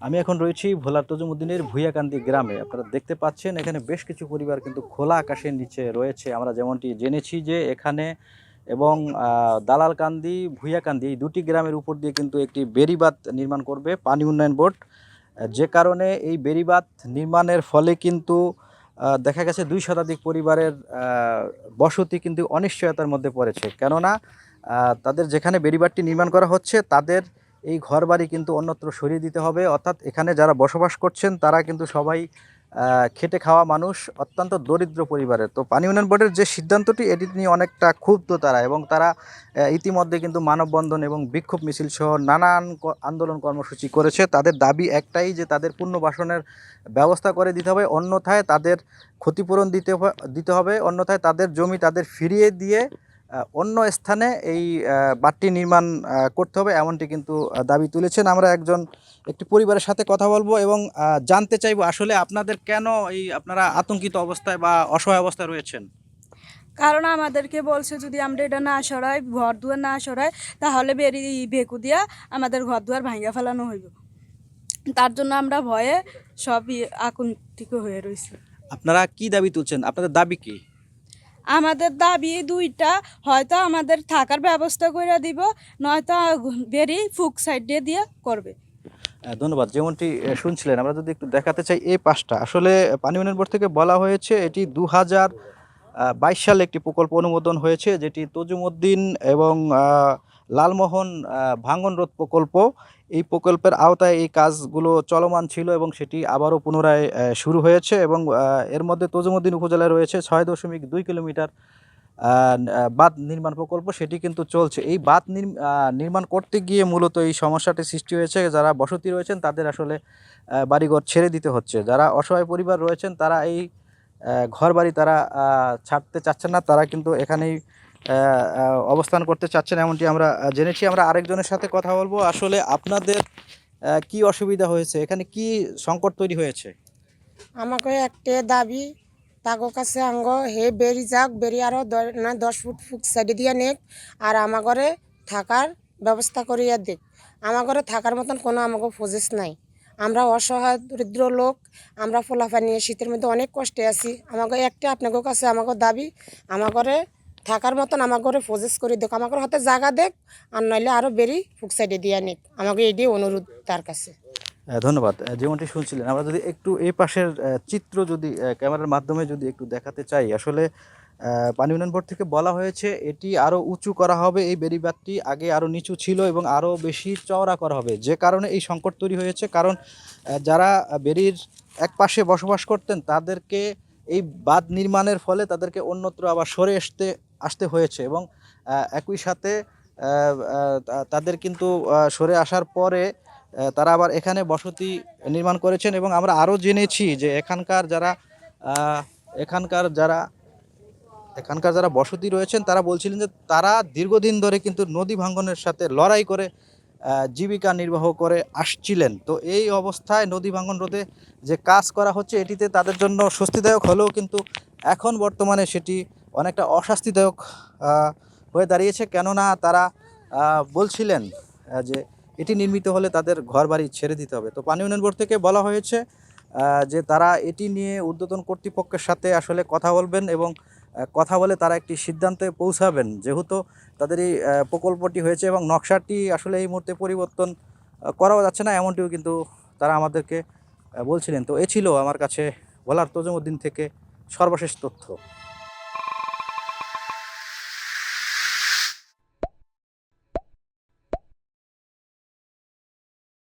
আমি এখন রয়েছি ভোলার তজুমুদ্দিনের ভূঁইয়াকান্দি গ্রামে। আপনারা দেখতে পাচ্ছেন এখানে বেশ কিছু পরিবার কিন্তু খোলা আকাশের নিচে রয়েছে। আমরা যেমনটি জেনেছি যে এখানে এবং দালালকান্দি, ভূঁইয়াকান্দি এই দুটি গ্রামের উপর দিয়ে কিন্তু একটি বেড়িবাঁধ নির্মাণ করবে পানি উন্নয়ন বোর্ড। যে কারণে এই বেড়িবাঁধ নির্মাণের ফলে কিন্তু দেখা গেছে ২ শতাধিক পরিবারের বসতি কিন্তু অনিশ্চয়তার মধ্যে পড়েছে। কেননা তাদের যেখানে বেড়িবাঁধটি নির্মাণ করা হচ্ছে তাদের এই ঘরবাড়ি কিন্তু অন্যত্র সরিয়ে দিতে হবে। অর্থাৎ এখানে যারা বসবাস করছেন তারা কিন্তু সবাই খেটে খাওয়া মানুষ, অত্যন্ত দরিদ্র পরিবারের। তো পানি উন্নয়ন বোর্ডের যে সিদ্ধান্তটি এটি নিয়ে অনেকটা ক্ষুব্ধ তারা, এবং তারা ইতিমধ্যে কিন্তু মানববন্ধন এবং বিক্ষোভ মিছিল সহ নানান আন্দোলন কর্মসূচি করেছে। তাদের দাবি একটাই যে তাদের পুনর্বাসনের ব্যবস্থা করে দিতে হবে, অন্যথায় তাদের ক্ষতিপূরণ দিতে হবে, অন্যথায় তাদের জমি তাদের ফিরিয়ে দিয়ে অন্য স্থানে এই বাঁধটি নির্মাণ করতে হবে, এমনটি কিন্তু দাবি তুলেছেন। আমরা একটি পরিবারের সাথে কথা বলবো এবং জানতে চাইবো আসলে আপনাদের কেন আপনারা আতঙ্কিত অবস্থায় বা অসহায় অবস্থায় রয়েছেন। কারণ আমাদেরকে বলছে যদি আমরা এটা না সরাই, ঘর দুয়ার না সরাই, তাহলে বেকু দিয়া আমাদের ঘর দুয়ার ভাঙ্গা ফেলানো হইব। তার জন্য আমরা ভয়ে সবই আকুণ্ঠিত হয়ে রয়েছি। আপনারা কি দাবি তুলছেন? আপনাদের দাবি কি? আমাদের দাবি দুইটা, হয়তো আমাদের থাকার ব্যবস্থা করে দিব, নয়তো বেরি ফুক সাইড দিয়ে করবে। ধন্যবাদ। যেমনটি শুনছিলেন, আমরা যদি একটু দেখাতে চাই এই পাশটা, আসলে পানি উন্নয়ন বোর্ড থেকে বলা হয়েছে এটি ২০২২ সালে একটি প্রকল্প অনুমোদন হয়েছে, যেটি তজুমুদ্দিন এবং লালমোহন ভাঙন রোধ প্রকল্প। এই প্রকল্পের আওতায় এই কাজগুলো চলমান ছিল এবং সেটি আবারও পুনরায় শুরু হয়েছে, এবং এর মধ্যে তজুমুদ্দিন উপজেলায় রয়েছে ৬.২ কিলোমিটার বাঁধ নির্মাণ প্রকল্প, সেটি কিন্তু চলছে। এই বাঁধ নির্মাণ করতে গিয়ে মূলত এই সমস্যাটি সৃষ্টি হয়েছে। যারা বসতি রয়েছেন তাদের আসলে বাড়িঘর ছেড়ে দিতে হচ্ছে। যারা অসহায় পরিবার রয়েছেন তারা এই ঘরবাড়ি তারা ছাড়তে চাচ্ছেন না, তারা কিন্তু এখানেই অবস্থান করতে চাচ্ছেন, এমনটি আমরা জেনেছি। আমরা আরেকজনের সাথে কথা বলবো। আসলে আপনাদের কি অসুবিধা হয়েছে, এখানে কি সংকট তৈরি হয়েছে? আমাকে একটা দাবি, তাগো কাছে আঙ্গ হে বেরি যাক, বেরি আরও 10 ফুট ফুক সাইডে দিয়ে নেক, আর আমার ঘরে থাকার ব্যবস্থা করিয়া দেখ। আমার ঘরে থাকার মতন কোনো আমাকে ফোজেস নাই। আমরা অসহায় দরিদ্র লোক, আমরা ফলাফা নিয়ে শীতের মধ্যে অনেক কষ্টে আছি। আমাকে একটা আপনাদের কাছে আমাকে দাবি, আমার ঘরে থাকার মতন আমার ঘরে ফোজেস করে দেখ, আমার ঘরে হাতে জায়গা দেখ, আর নইলে আরও বেরি ফুক সাইডে দিয়ে নেক। আমাকে এটি অনুরোধ তার কাছে। ধন্যবাদ। যেমনটি শুনছিলেন, আমরা যদি একটু এই পাশের চিত্র যদি ক্যামেরার মাধ্যমে যদি একটু দেখাতে চাই, আসলে পানি উন্নয়ন বোর্ড থেকে বলা হয়েছে এটি আরও উঁচু করা হবে। এই বেড়িবাঁধটি আগে আরও নিচু ছিল এবং আরও বেশি চওড়া করা হবে, যে কারণে এই সংকট তৈরি হয়েছে। কারণ যারা বেড়ির এক পাশে বসবাস করতেন তাদেরকে এই বাঁধ নির্মাণের ফলে তাদেরকে অন্যত্র আবার সরে আসতে হয়েছে, এবং একই সাথে তাদের কিন্তু সরে আসার পরে তারা আবার এখানে বসতি নির্মাণ করেছেন। এবং আমরা আরও জেনেছি যে আহ, এখানকার যারা এখানকার যারা বসতি রয়েছেন তারা বলছিলেন যে তারা দীর্ঘদিন ধরে কিন্তু নদী ভাঙ্গনের সাথে লড়াই করে জীবিকা নির্বাহ করে আসছিলেন। তো এই অবস্থায় নদী ভাঙ্গন রোধে যে কাজ করা হচ্ছে এটিতে তাদের জন্য স্বস্তিদায়ক হলেও কিন্তু এখন বর্তমানে সেটি অনেকটা অস্বস্তিদায়ক হয়ে দাঁড়িয়েছে। কেননা তারা বলছিলেন যে এটি নির্মিত হলে তাদের ঘরবাড়ি ছেড়ে দিতে হবে। তো পানি উন্নয়ন বোর্ড থেকে বলা হয়েছে যে তারা এটি নিয়ে ঊর্ধ্বতন কর্তৃপক্ষের সাথে আসলে কথা বলবেন, এবং কথা বলে তারা একটি সিদ্ধান্তে পৌঁছাবেন, যেহেতু তাদের এই প্রকল্পটি হয়েছে এবং নকশাটি আসলে এই মুহূর্তে পরিবর্তন করাও যাচ্ছে না, এমনটিও কিন্তু তারা আমাদেরকে বলছিলেন। তো এ ছিল আমার কাছে ভোলার তজুমুদ্দিন থেকে সর্বশেষ তথ্য।